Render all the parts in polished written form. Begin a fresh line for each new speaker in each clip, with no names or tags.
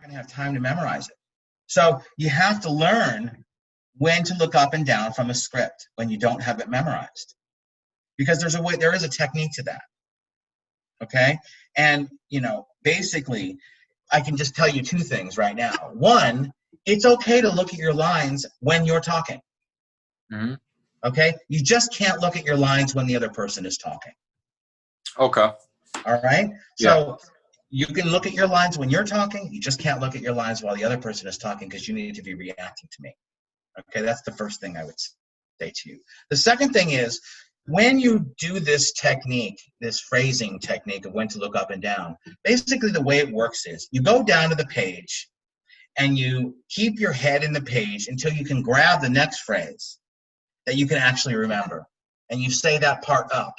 going to have time to memorize it. So you have to learn when to look up and down from a script when you don't have it memorized, because there is a technique to that. Okay. And, basically I can just tell you two things right now. One, it's okay to look at your lines when you're talking.
Mm-hmm.
Okay. You just can't look at your lines when the other person is talking.
Okay.
All right.
Yeah.
So you can look at your lines when you're talking. You just can't look at your lines while the other person is talking, because you need to be reacting to me. Okay. That's the first thing I would say to you. The second thing is, when you do this technique, this phrasing technique of when to look up and down, basically the way it works is you go down to the page and you keep your head in the page until you can grab the next phrase that you can actually remember. And you say that part up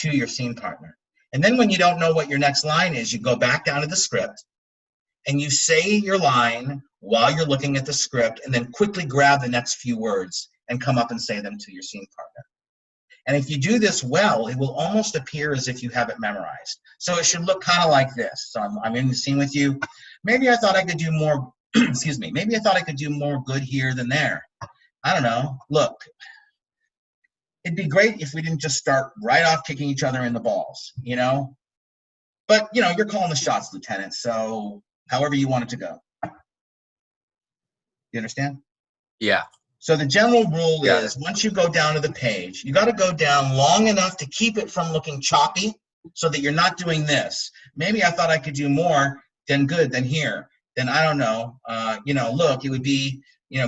to your scene partner. And then when you don't know what your next line is, you go back down to the script and you say your line while you're looking at the script, and then quickly grab the next few words and come up and say them to your scene partner. And if you do this well, it will almost appear as if you have it memorized. So it should look kind of like this. So I'm in the scene with you. Maybe I thought I could do more, excuse me, maybe I thought I could do more good here than there. I don't know. Look, it'd be great if we didn't just start right off kicking each other in the balls, But, you're calling the shots, Lieutenant, so however you want it to go. You understand?
Yeah.
So the general rule is, once you go down to the page, you got to go down long enough to keep it from looking choppy, so that you're not doing this. Maybe I thought I could do more than good than here. Then I don't know. Look, it would be,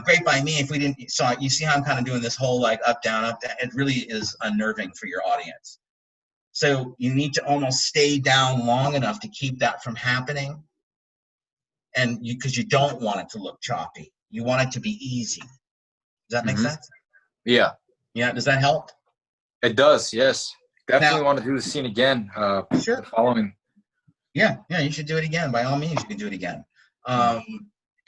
great by me if we didn't. So you see how I'm kind of doing this whole like up, down, up, down. It really is unnerving for your audience. So you need to almost stay down long enough to keep that from happening. And because you don't want it to look choppy. You want it to be easy. Does that make sense?
Yeah.
Yeah. Does that help?
It does. Yes. Definitely want to do the scene again.
Sure.
The following.
Yeah. You should do it again. By all means, you can do it again.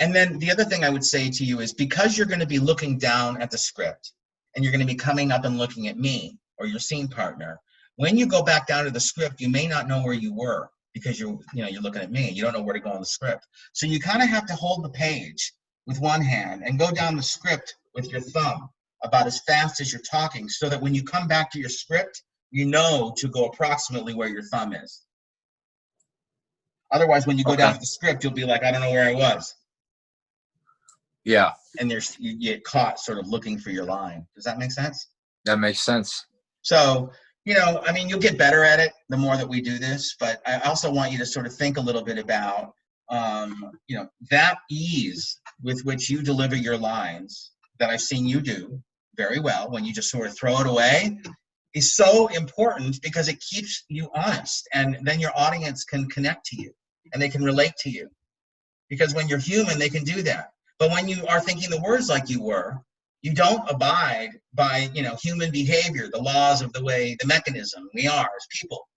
And then the other thing I would say to you is, because you're going to be looking down at the script and you're going to be coming up and looking at me or your scene partner, when you go back down to the script, you may not know where you were, because you're looking at me and you don't know where to go on the script. So you kind of have to hold the page with one hand and go down the script with your thumb about as fast as you're talking, so that when you come back to your script, you know to go approximately where your thumb is. Otherwise, when you go down to the script, you'll be like, I don't know where I was.
Yeah.
And you get caught sort of looking for your line. Does that make sense?
That makes sense.
So, you'll get better at it the more that we do this, but I also want you to sort of think a little bit about, that ease with which you deliver your lines that I've seen you do very well when you just sort of throw it away is so important, because it keeps you honest, and then your audience can connect to you and they can relate to you, because when you're human, they can do that. But when you are thinking the words like you were, you don't abide by, human behavior, the laws of the mechanism we are as people.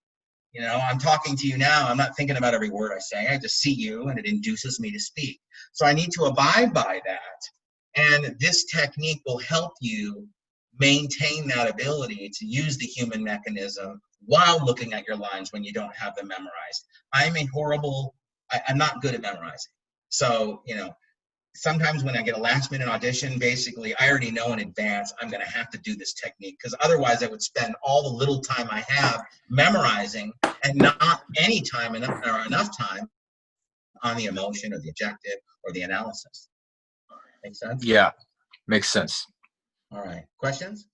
I'm talking to you now. I'm not thinking about every word I say. I just see you and it induces me to speak. So I need to abide by that. And this technique will help you maintain that ability to use the human mechanism while looking at your lines when you don't have them memorized. I'm not good at memorizing. So, sometimes when I get a last minute audition, basically I already know in advance I'm going to have to do this technique, because otherwise I would spend all the little time I have memorizing and not any time or enough time on the emotion or the objective or the analysis. Make sense?
Yeah, makes sense.
All right. Questions?